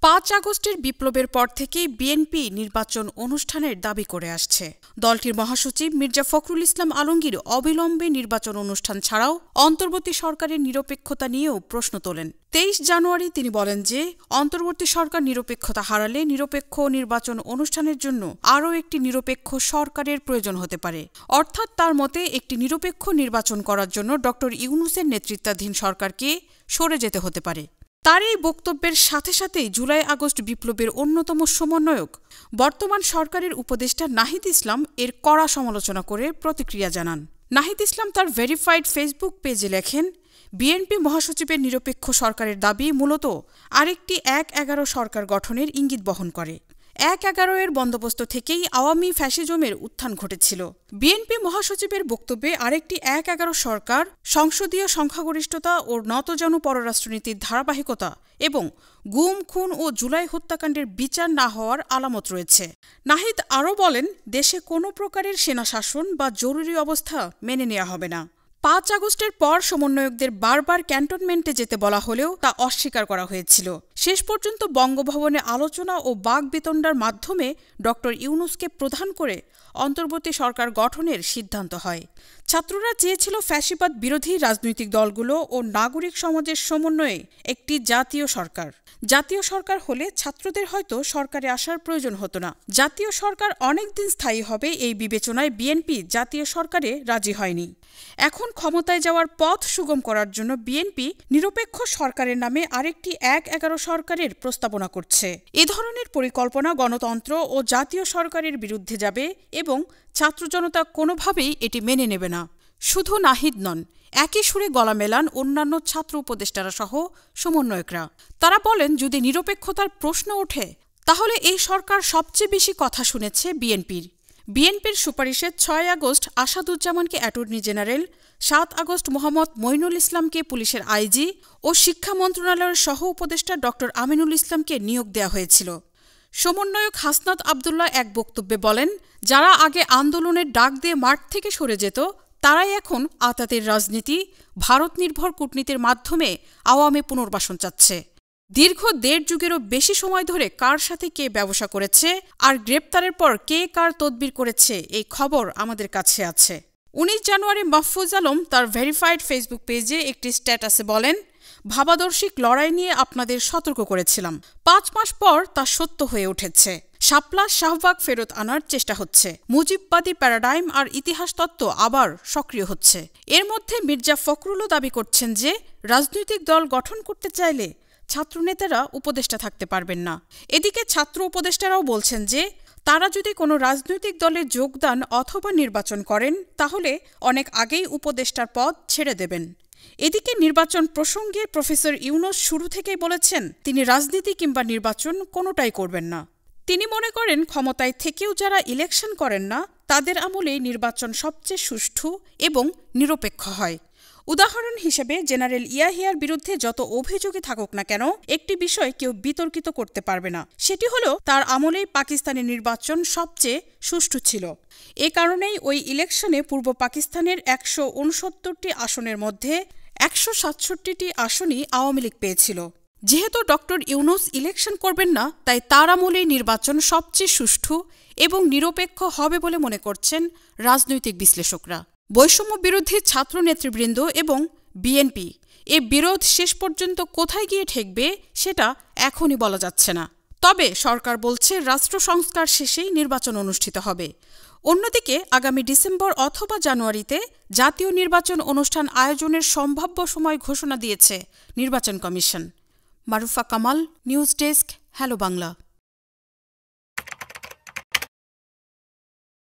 ৫ আগস্টের বিপ্লবের পর থেকেই বিএনপি নির্বাচন অনুষ্ঠানের দাবি করে আসছে। দলটির মহাসচিব মির্জা ফখরুল ইসলাম আলমগীর অবিলম্বে নির্বাচন অনুষ্ঠান ছাড়াও অন্তর্বর্তী সরকারের নিরপেক্ষতা নিয়েও প্রশ্ন তোলেন। ২৩ জানুয়ারি তিনি বলেন যে অন্তর্বর্তী সরকার নিরপেক্ষতা হারালে নিরপেক্ষ নির্বাচন অনুষ্ঠানের জন্য আরও একটি নিরপেক্ষ সরকারের প্রয়োজন হতে পারে। অর্থাৎ তার মতে একটি নিরপেক্ষ নির্বাচন করার জন্য ড. ইউনূসের নেতৃত্বাধীন সরকারকে সরে যেতে হতে পারে। তার এই বক্তব্যের সাথে সাথেই জুলাই আগস্ট বিপ্লবের অন্যতম সমন্বয়ক বর্তমান সরকারের উপদেষ্টা নাহিদ ইসলাম এর কড়া সমালোচনা করে প্রতিক্রিয়া জানান। নাহিদ ইসলাম তার ভেরিফাইড ফেসবুক পেজে লেখেন, বিএনপি মহাসচিবের নিরপেক্ষ সরকারের দাবি মূলত আরেকটি ১/১১ সরকার গঠনের ইঙ্গিত বহন করে। ১/১১ এর বন্দোবস্ত থেকেই আওয়ামী ফ্যাসিজমের উত্থান ঘটেছিল। বিএনপি মহাসচিবের বক্তব্যে আরেকটি ১/১১ সরকার, সংসদীয় সংখ্যাগরিষ্ঠতা ও নতজানু পররাষ্ট্রনীতির ধারাবাহিকতা এবং গুম, খুন ও জুলাই হত্যাকাণ্ডের বিচার না হওয়ার আলামত রয়েছে। নাহিদ আরও বলেন, দেশে কোনো প্রকারের সেনা শাসন বা জরুরি অবস্থা মেনে নেওয়া হবে না। ৫ আগস্টের পর সমন্বয়কদের বারবার ক্যান্টনমেন্টে যেতে বলা হলেও তা অস্বীকার করা হয়েছিল। শেষ পর্যন্ত বঙ্গভবনে আলোচনা ও বাকবিতণ্ডার মাধ্যমে ড. ইউনূসকে প্রধান করে অন্তর্বর্তী সরকার গঠনের সিদ্ধান্ত হয়। ছাত্ররা চেয়েছিল ফ্যাসিবাদ বিরোধী রাজনৈতিক দলগুলো ও নাগরিক সমাজের সমন্বয়ে একটি জাতীয় সরকার। জাতীয় সরকার হলে ছাত্রদের হয়তো সরকারে আসার প্রয়োজন হতো না। জাতীয় সরকার অনেকদিন স্থায়ী হবে এই বিবেচনায় বিএনপি জাতীয় সরকারে রাজি হয়নি। এখন ক্ষমতায় যাওয়ার পথ সুগম করার জন্য বিএনপি নিরপেক্ষ সরকারের নামে আরেকটি ১/১১ সরকারের প্রস্তাবনা করছে। এ ধরনের পরিকল্পনা গণতন্ত্র ও জাতীয় সরকারের বিরুদ্ধে যাবে এবং ছাত্র জনতা কোনোভাবেই এটি মেনে নেবে না। শুধু নাহিদ নন, একই সুরে গলা মেলান অন্যান্য ছাত্র উপদেষ্টারা সহ সমন্বয়করা। তারা বলেন, যদি নিরপেক্ষতার প্রশ্ন ওঠে তাহলে এই সরকার সবচেয়ে বেশি কথা শুনেছে বিএনপির সুপারিশে ৬ আগস্ট আসাদুজ্জামানকে attorney general, ৭ August Mohammad Mainul ইসলামকে পুলিশের আইজি ও শিক্ষা মন্ত্রণালয়ের সহ উপদেষ্টা ড. আমিনুল ইসলামকে নিয়োগ দেওয়া হয়েছিল। সমন্বয়ক হাসনাত আবদুল্লাহ এক বক্তব্যে বলেন, যারা আগে আন্দোলনের ডাক দিয়ে মাঠ থেকে সরে যেত তারাই এখন আঁতাতের রাজনীতি, ভারত নির্ভর কূটনীতির মাধ্যমে আওয়ামী পুনর্বাসন চাচ্ছে। দীর্ঘ ১.৫ যুগেরও বেশি সময় ধরে কার সাথে কে ব্যবসা করেছে আর গ্রেপ্তারের পর কে কার তদবির করেছে এই খবর আমাদের কাছে আছে। ১৯ জানুয়ারি মাহফুজ আলম তার ভেরিফাইড ফেসবুক পেজে একটি স্ট্যাটাসে বলেন, ভাবাদর্শিক লড়াই নিয়ে আপনাদের সতর্ক করেছিলাম। ৫ মাস পর তা সত্য হয়ে উঠেছে। শাপলা শাহবাগ ফেরত আনার চেষ্টা হচ্ছে। মুজিববাদী প্যারাডাইম আর ইতিহাস তত্ত্ব আবার সক্রিয় হচ্ছে। এর মধ্যে মির্জা ফখরুলও দাবি করছেন যে রাজনৈতিক দল গঠন করতে চাইলে ছাত্রনেতারা উপদেষ্টা থাকতে পারবেন না। এদিকে ছাত্র উপদেষ্টারাও বলছেন যে তারা যদি কোনো রাজনৈতিক দলে যোগদান অথবা নির্বাচন করেন তাহলে অনেক আগেই উপদেষ্টার পদ ছেড়ে দেবেন। এদিকে নির্বাচন প্রসঙ্গে প্রফেসর ইউনূস শুরু থেকেই বলেছেন তিনি রাজনীতি কিংবা নির্বাচন কোনোটাই করবেন না। তিনি মনে করেন ক্ষমতায় থেকেও যারা ইলেকশন করেন না তাদের আমলেই নির্বাচন সবচেয়ে সুষ্ঠু এবং নিরপেক্ষ হয়। উদাহরণ হিসেবে জেনারেল ইয়াহিয়ার বিরুদ্ধে যত অভিযোগই থাকুক না কেন একটি বিষয় কেউ বিতর্কিত করতে পারবে না, সেটি হলো তার আমলেই পাকিস্তানের নির্বাচন সবচেয়ে সুষ্ঠু ছিল। এ কারণেই ওই ইলেকশনে পূর্ব পাকিস্তানের ১৬৯টি আসনের মধ্যে ১৬৭টি আসনই আওয়ামী লীগ পেয়েছিল। যেহেতু ড. ইউনূস ইলেকশন করবেন না তাই তার আমলেই নির্বাচন সবচেয়ে সুষ্ঠু এবং নিরপেক্ষ হবে বলে মনে করছেন রাজনৈতিক বিশ্লেষকরা। বৈষম্য বিরোধী ছাত্র নেতৃবৃন্দ এবং বিএনপি এ বিরোধ শেষ পর্যন্ত কোথায় গিয়ে ঠেকবে সেটা এখনই বলা যাচ্ছে না। তবে সরকার বলছে রাষ্ট্র সংস্কার শেষেই নির্বাচন অনুষ্ঠিত হবে। অন্যদিকে আগামী ডিসেম্বর অথবা জানুয়ারিতে জাতীয় নির্বাচন অনুষ্ঠান আয়োজনের সম্ভাব্য সময় ঘোষণা দিয়েছে নির্বাচন commission. Marufa Kamal, news desk, hello Bangla.